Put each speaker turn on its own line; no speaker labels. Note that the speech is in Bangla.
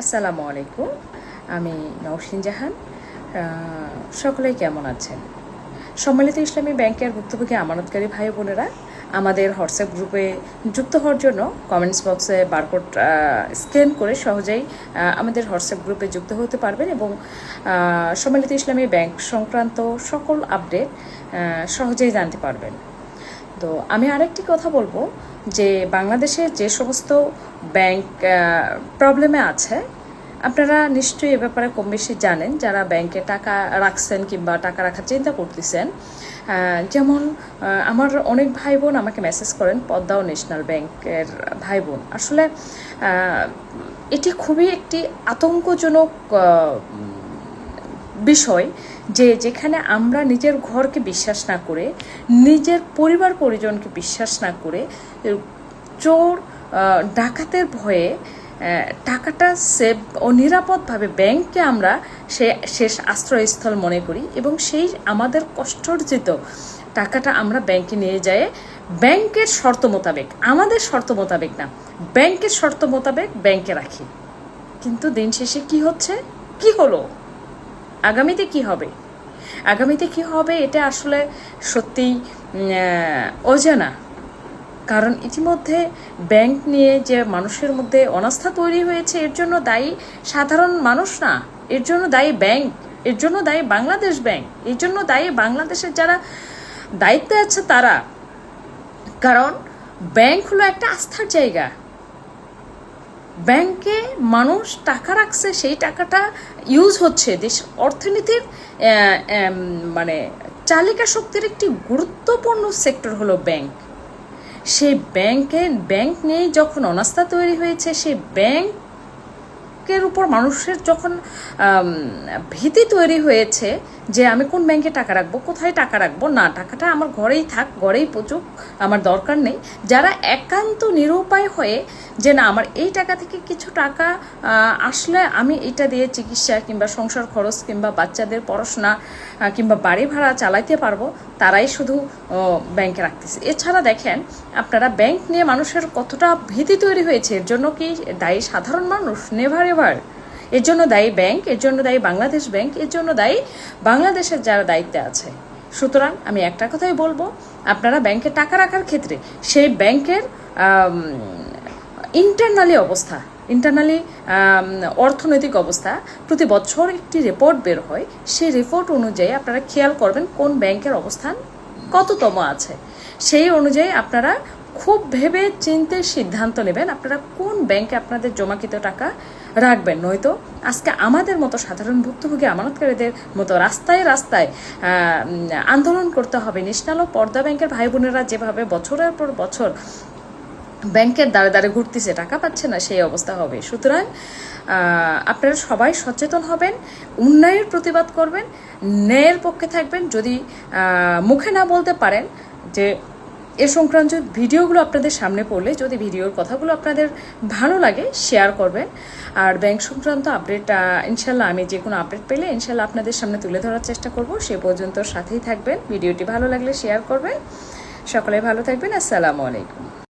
আসসালামু আলাইকুম। আমি নওশিন জাহান। সকলেই কেমন আছেন? সম্মিলিত ইসলামী ব্যাংকের ভুক্তভোগী আমানতকারী ভাই বোনেরা, আমাদের হোয়াটসঅ্যাপ গ্রুপে যুক্ত হওয়ার জন্য কমেন্টস বক্সে বারকোড স্ক্যান করে সহজেই আমাদের হোয়াটসঅ্যাপ গ্রুপে যুক্ত হতে পারবেন এবং সম্মিলিত ইসলামী ব্যাংক সংক্রান্ত সকল আপডেট সহজেই জানতে পারবেন। তো আমি আরেকটি কথা বলবো যে বাংলাদেশের যে সমস্ত ব্যাংক প্রবলেমে আছে, আপনারা নিশ্চয়ই এ ব্যাপারে কম বেশি জানেন, যারা ব্যাংকে টাকা রাখছেন কিংবা টাকা রাখার চিন্তা করতেছেন। যেমন আমার অনেক ভাই বোন আমাকে মেসেজ করেন, পদ্মা ও ন্যাশনাল ব্যাংকের ভাই বোন। আসলে এটি খুবই একটি আতঙ্কজনক বিষয় যে যেখানে আমরা নিজের ঘরকে বিশ্বাস না করে, নিজের পরিবার পরিজনকে বিশ্বাস না করে, চোর ডাকাতের ভয়ে টাকাটা সেভ ও নিরাপদভাবে ব্যাংককে আমরা শেষ আশ্রয়স্থল মনে করি এবং সেই আমাদের কষ্টার্জিত টাকাটা আমরা ব্যাংকে নিয়ে যাই ব্যাংকের শর্ত মোতাবেক, আমাদের শর্ত মোতাবেক না, ব্যাংকের শর্ত মোতাবেক ব্যাংকে রাখি। কিন্তু দিন শেষে কি হচ্ছে, কি হলো, আগামীতে কি হবে, এটা আসলে সত্যিই অজানা। কারণ ইতিমধ্যে ব্যাংক নিয়ে যে মানুষের মধ্যে অনাস্থা তৈরি হয়েছে, এর জন্য দায়ী সাধারণ মানুষ না, এর জন্য দায়ী ব্যাংক, এর জন্য দায়ী বাংলাদেশ ব্যাংক, এর জন্য দায়ী বাংলাদেশের যারা দায়িত্বে আছে তারা। কারণ ব্যাংক হলো একটা আস্থার জায়গা। ব্যাংকে মানুষ টাকা রাখছে, সেই টাকাটা ইউজ হচ্ছে। দেশ অর্থনীতির মানে চালিকা শক্তির একটি গুরুত্বপূর্ণ সেক্টর হলো ব্যাংক। সেই ব্যাংক নিয়েই যখন অনাস্থা তৈরি হয়েছে, সেই ব্যাংকের উপর মানুষের যখন ভীতি তৈরি হয়েছে যে আমি কোন ব্যাংকে টাকা রাখবো, কোথায় টাকা রাখবো, না টাকাটা আমার ঘরেই থাক, ঘরেই পচুক, আমার দরকার নেই। যারা একান্ত নিরুপায় হয়ে যে না আমার এই টাকা থেকে কিছু টাকা আসলে আমি এটা দিয়ে চিকিৎসা কিংবা সংসার খরচ কিংবা বাচ্চাদের পড়াশোনা কিংবা বাড়ি ভাড়া চালাইতে পারবো, তারাই শুধু ব্যাংকে রাখতেছে। এছাড়া দেখেন আপনারা ব্যাংক নিয়ে মানুষের কতটা ভীতি তৈরি হয়েছে। এর জন্য কি দায়ী সাধারণ মানুষ? Never ever. এর জন্য দায়ী ব্যাংক, এর জন্য দায়ী বাংলাদেশ ব্যাংক, এর জন্য দায়ী বাংলাদেশের যারা দায়িত্বে আছে। সুতরাং আমি একটা কথাই বলবো, আপনারা ব্যাংকে টাকা রাখার ক্ষেত্রে সেই ব্যাংকের ইন্টারনালি অর্থনৈতিক অবস্থা প্রতি বছর একটি রিপোর্ট বের হয়। সেই রিপোর্ট অনুযায়ী আপনারা খেয়াল করবেন কোন ব্যাংকের অবস্থান কততম আছে। সেই অনুযায়ী আপনারা খুব ভেবে চিন্তে সিদ্ধান্ত নেবেন আপনারা কোন ব্যাংকে আপনাদের জমাকৃত টাকা রাখবেন। নয়তো আজকে আমাদের মতো সাধারণ ভুক্তভোগী আমানতকারীদের মতো রাস্তায় আন্দোলন করতে হবে। ন্যাশনাল ও পদ্মা ব্যাংকের ভাই বোনেরা যেভাবে বছরের পর বছর ব্যাংকের দ্বারে ঘুরতেছে, টাকা পাচ্ছে না, সেই অবস্থা হবে। সুতরাং আপনারা সবাই সচেতন হবেন, অন্যায়ের প্রতিবাদ করবেন, ন্যায়ের পক্ষে থাকবেন। যদি মুখে না বলতে পারেন যে এ সংক্রান্ত ভিডিওগুলো আপনাদের সামনে পড়লে, যদি ভিডিওর কথাগুলো আপনাদের ভালো লাগে শেয়ার করবেন। আর ব্যাংক সংক্রান্ত আপডেট ইনশাল্লাহ আমি যে কোনো আপডেট পেলে ইনশাল্লাহ আপনাদের সামনে তুলে ধরার চেষ্টা করব। সে পর্যন্ত সাথেই থাকবেন। ভিডিওটি ভালো লাগলে শেয়ার করবেন। সকলে ভালো থাকবেন। আসসালামু আলাইকুম।